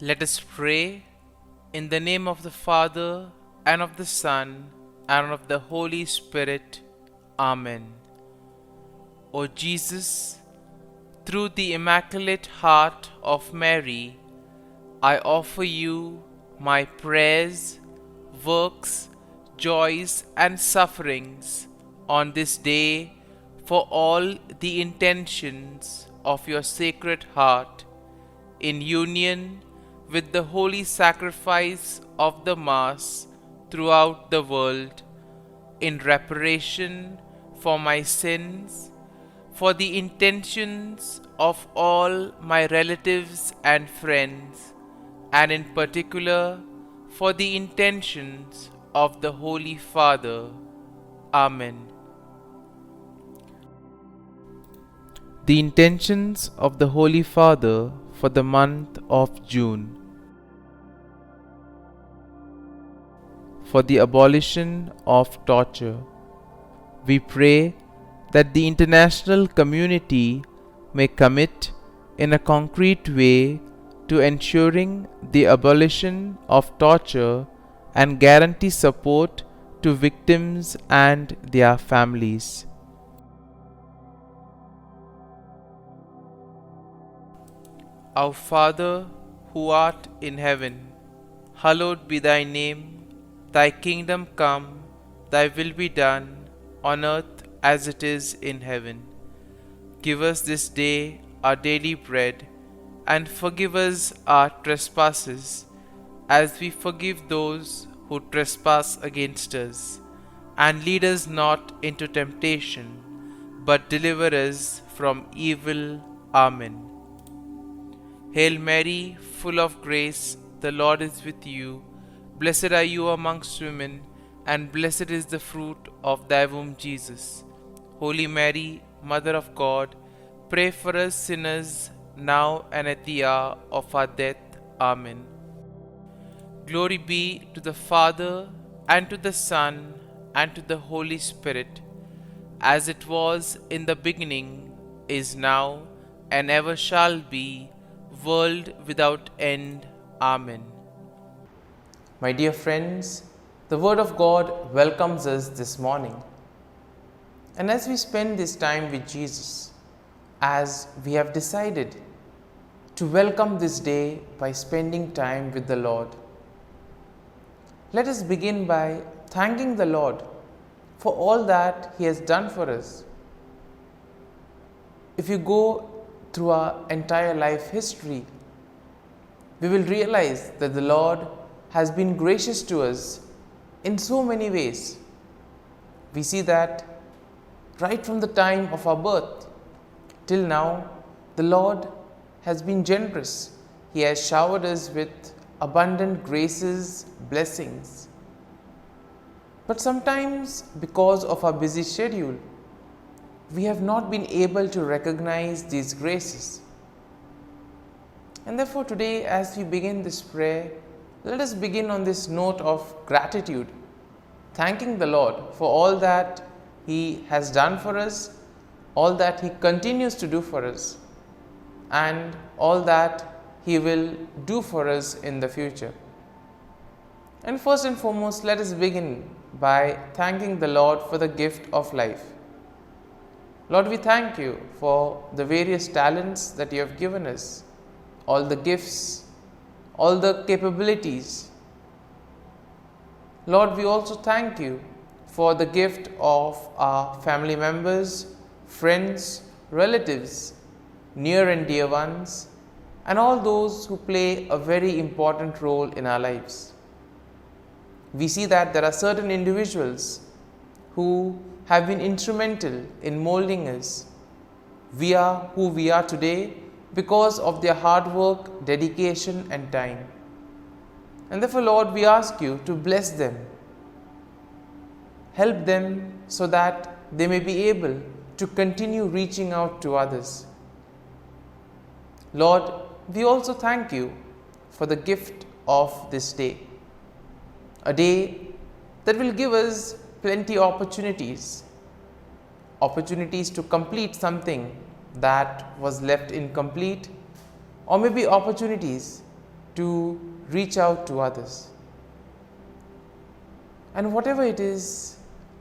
Let us pray in the name of the Father, and of the Son, and of the Holy Spirit. Amen. O Jesus, through the Immaculate Heart of Mary, I offer you my prayers, works, joys, and sufferings on this day for all the intentions of your Sacred Heart, in union with the holy sacrifice of the Mass throughout the world, in reparation for my sins, for the intentions of all my relatives and friends, and in particular for the intentions of the Holy Father. Amen. The intentions of the Holy Father for the month of June. For the abolition of torture. We pray that the international community may commit in a concrete way to ensuring the abolition of torture and guarantee support to victims and their families. Our Father, who art in heaven, hallowed be thy name. Thy kingdom come, thy will be done, on earth as it is in heaven. Give us this day our daily bread, and forgive us our trespasses, as we forgive those who trespass against us. And lead us not into temptation, but deliver us from evil. Amen. Hail Mary, full of grace, the Lord is with you. Blessed are you amongst women, and blessed is the fruit of thy womb, Jesus. Holy Mary, Mother of God, pray for us sinners, now and at the hour of our death. Amen. Glory be to the Father, and to the Son, and to the Holy Spirit, as it was in the beginning, is now, and ever shall be, world without end. Amen. My dear friends, the Word of God welcomes us this morning. And as we spend this time with Jesus, as we have decided to welcome this day by spending time with the Lord, let us begin by thanking the Lord for all that He has done for us. If you go through our entire life history, we will realize that the Lord has been gracious to us in so many ways. We see that right from the time of our birth till now, the Lord has been generous. He has showered us with abundant graces, blessings. But sometimes, because of our busy schedule, we have not been able to recognize these graces. And therefore today, as we begin this prayer, let us begin on this note of gratitude, thanking the Lord for all that He has done for us, all that He continues to do for us, and all that He will do for us in the future. And first and foremost, let us begin by thanking the Lord for the gift of life. Lord, we thank you for the various talents that you have given us, all the gifts, all the capabilities. Lord, we also thank you for the gift of our family members, friends, relatives, near and dear ones, and all those who play a very important role in our lives. We see that there are certain individuals who have been instrumental in molding us. We are who we are today because of their hard work, dedication, and time. And therefore, Lord, we ask you to bless them. Help them so that they may be able to continue reaching out to others. Lord, we also thank you for the gift of this day. A day that will give us plenty of opportunities to complete something that was left incomplete, or maybe opportunities to reach out to others. And whatever it is,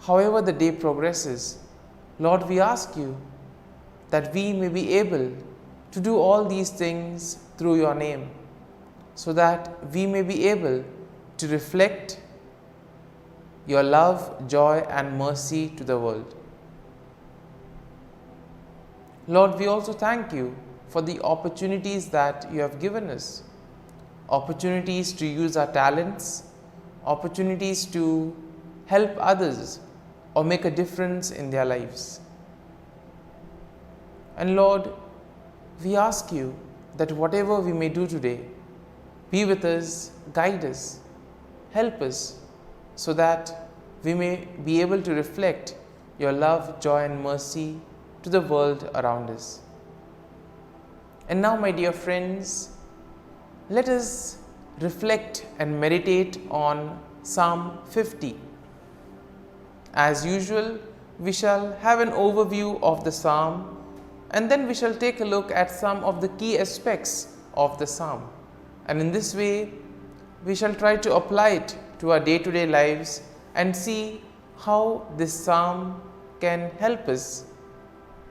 however the day progresses, Lord, we ask you that we may be able to do all these things through your name, so that we may be able to reflect your love, joy, and mercy to the world. Lord, we also thank you for the opportunities that you have given us, opportunities to use our talents, opportunities to help others or make a difference in their lives. And Lord, we ask you that whatever we may do today, be with us, guide us, help us, so that we may be able to reflect your love, joy, and mercy to the world around us. And now, my dear friends, let us reflect and meditate on Psalm 50. As usual, we shall have an overview of the psalm, and then we shall take a look at some of the key aspects of the psalm. And in this way, we shall try to apply it to our day-to-day lives and see how this psalm can help us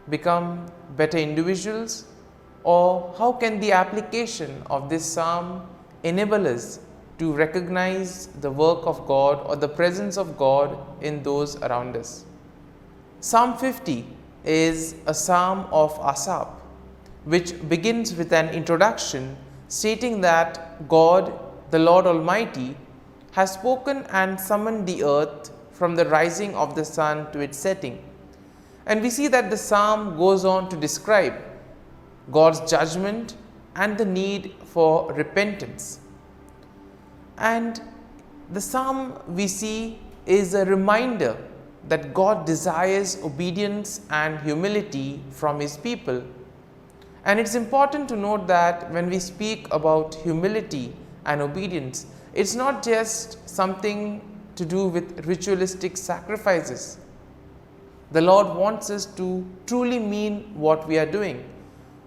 become better individuals, or how can the application of this psalm enable us to recognize the work of God or the presence of God in those around us. Psalm 50 is a psalm of Asaph, which begins with an introduction stating that God, the Lord Almighty, has spoken and summoned the earth from the rising of the sun to its setting. And we see that the psalm goes on to describe God's judgment and the need for repentance. And the psalm, we see, is a reminder that God desires obedience and humility from His people. And it's important to note that when we speak about humility and obedience, it's not just something to do with ritualistic sacrifices. The Lord wants us to truly mean what we are doing.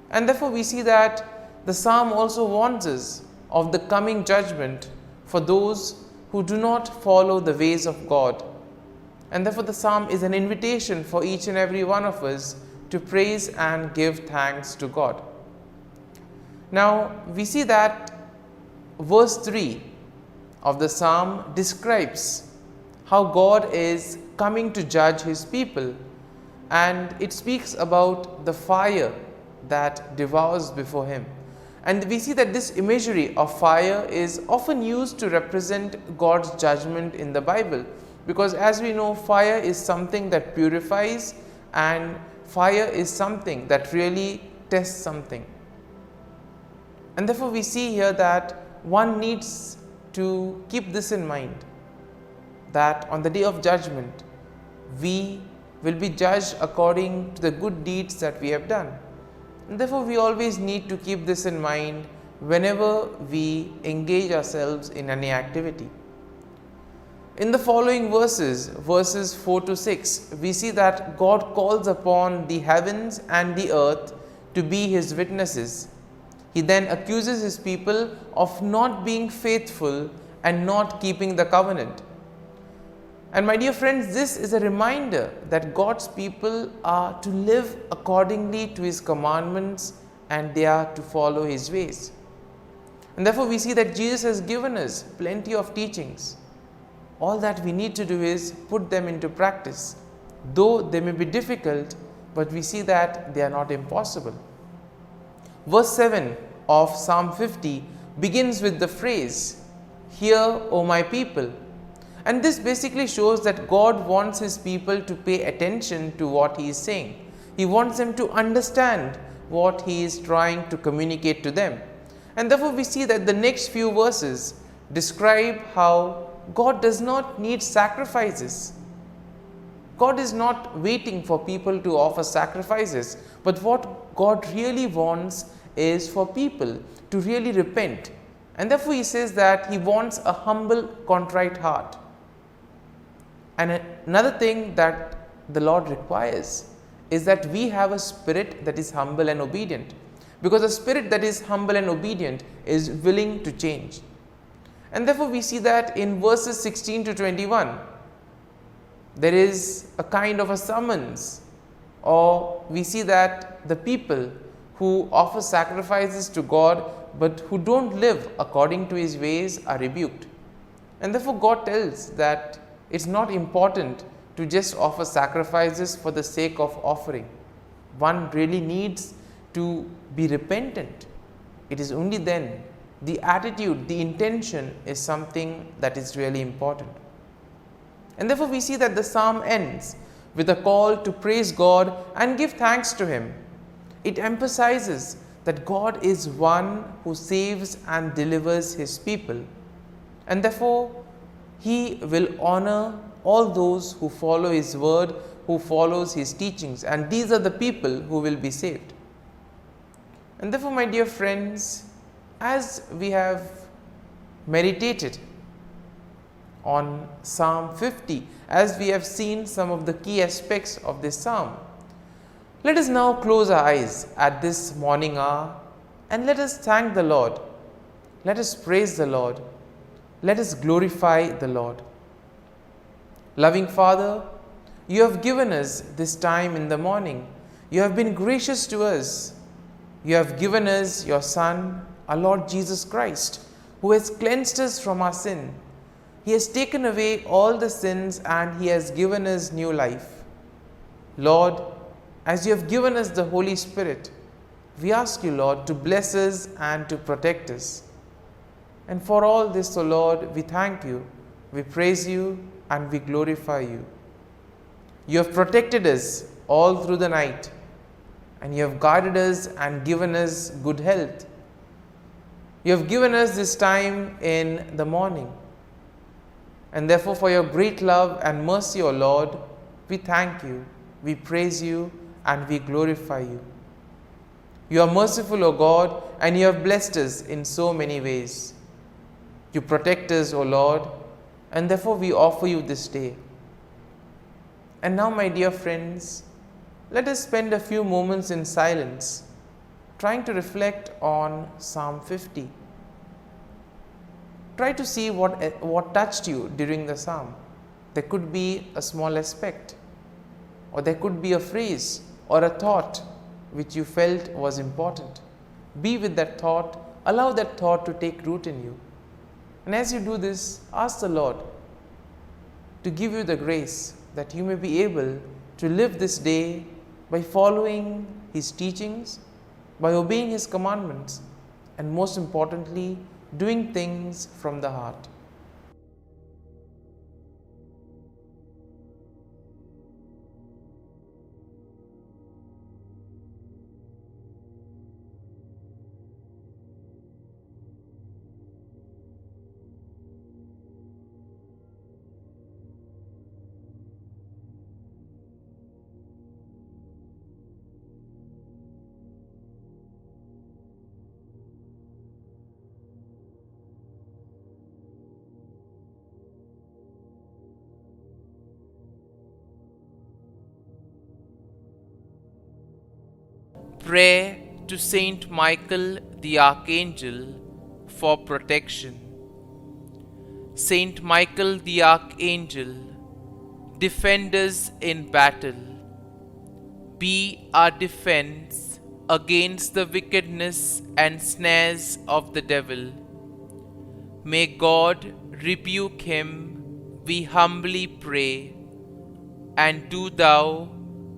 And therefore we see that the psalm also warns us of the coming judgment for those who do not follow the ways of God. And therefore the psalm is an invitation for each and every one of us to praise and give thanks to God. Now we see that verse 3 of the psalm describes how God is coming to judge His people, and it speaks about the fire that devours before Him. And we see that this imagery of fire is often used to represent God's judgment in the Bible, because as we know, fire is something that purifies, and fire is something that really tests something. And therefore we see here that one needs to keep this in mind, that on the day of judgment we will be judged according to the good deeds that we have done. And therefore we always need to keep this in mind whenever we engage ourselves in any activity. In the following verses 4 to 6, we see that God calls upon the heavens and the earth to be His witnesses. He then accuses His people of not being faithful and not keeping the covenant. And my dear friends, this is a reminder that God's people are to live accordingly to His commandments, and they are to follow His ways. And therefore we see that Jesus has given us plenty of teachings. All that we need to do is put them into practice. Though they may be difficult, but we see that they are not impossible. Verse 7 of Psalm 50 begins with the phrase, "Hear, O my people." And this basically shows that God wants His people to pay attention to what He is saying. He wants them to understand what He is trying to communicate to them. And therefore we see that the next few verses describe how God does not need sacrifices. God is not waiting for people to offer sacrifices, but what God really wants is for people to really repent. And therefore He says that He wants a humble, contrite heart. And another thing that the Lord requires is that we have a spirit that is humble and obedient. because a spirit that is humble and obedient is willing to change. And therefore we see that in verses 16 to 21, there is a kind of a summons, or we see that the people who offer sacrifices to God but who don't live according to His ways are rebuked. And therefore God tells that it's not important to just offer sacrifices for the sake of offering. One really needs to be repentant. It is only then the attitude, the intention is something that is really important. And therefore we see that the psalm ends with a call to praise God and give thanks to Him. It emphasizes that God is one who saves and delivers His people, and therefore He will honor all those who follow His word, who follows His teachings, and these are the people who will be saved. And therefore, my dear friends, as we have meditated on Psalm 50, as we have seen some of the key aspects of this psalm, let us now close our eyes at this morning hour and let us thank the Lord. Let us praise the Lord. Let us glorify the Lord. Loving Father, You have given us this time in the morning. You have been gracious to us. You have given us Your Son, our Lord Jesus Christ, who has cleansed us from our sin. He has taken away all the sins and He has given us new life. Lord, as You have given us the Holy Spirit, we ask You, Lord, to bless us and to protect us. And for all this, O Lord, we thank You, we praise You, and we glorify You. You have protected us all through the night, and You have guided us and given us good health. You have given us this time in the morning. And therefore, for Your great love and mercy, O Lord, we thank You, we praise You, and we glorify You. You are merciful, O God, and You have blessed us in so many ways. You protect us, O Lord, and therefore we offer You this day. And now, my dear friends, let us spend a few moments in silence, trying to reflect on Psalm 50. Try to see what touched you during the psalm. There could be a small aspect, or there could be a phrase or a thought which you felt was important. Be with that thought, allow that thought to take root in you. And as you do this, ask the Lord to give you the grace that you may be able to live this day by following His teachings, by obeying His commandments, and most importantly, doing things from the heart. Prayer to Saint Michael the Archangel for protection. Saint Michael the Archangel, defend us in battle. Be our defense against the wickedness and snares of the devil. May God rebuke him, we humbly pray. And do Thou,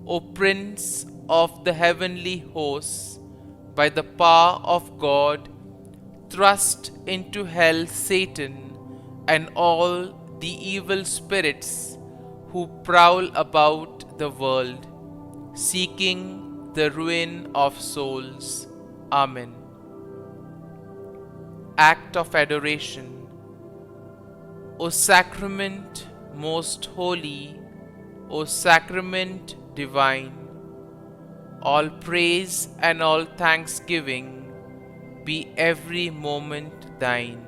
O Prince of the heavenly hosts, by the power of God, thrust into hell Satan and all the evil spirits who prowl about the world, seeking the ruin of souls. Amen. Act of Adoration. O Sacrament most holy, O Sacrament divine, all praise and all thanksgiving be every moment Thine.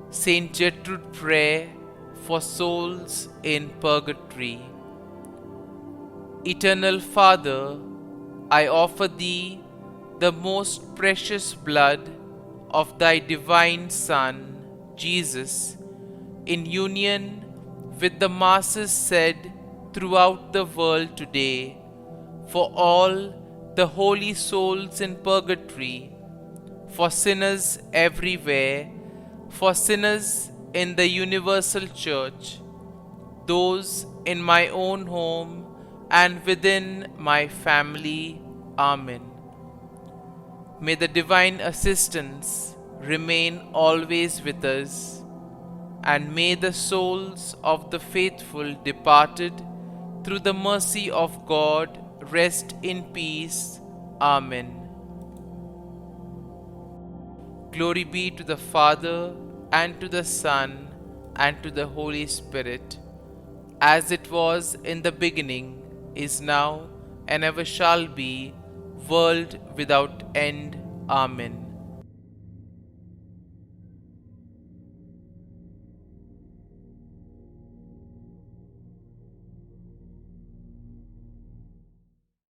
Saint Gertrude Prayer for souls in purgatory. Eternal Father, I offer thee the most precious blood of thy divine Son, Jesus, in union with the masses said throughout the world today, for all the holy souls in purgatory, for sinners everywhere, for sinners in the universal church, those in my own home and within my family. Amen. May the divine assistance remain always with us, and may the souls of the faithful departed through the mercy of God rest in peace. Amen. Glory be to the Father, and to the Son, and to the Holy Spirit, as it was in the beginning, is now, and ever shall be, world without end. Amen.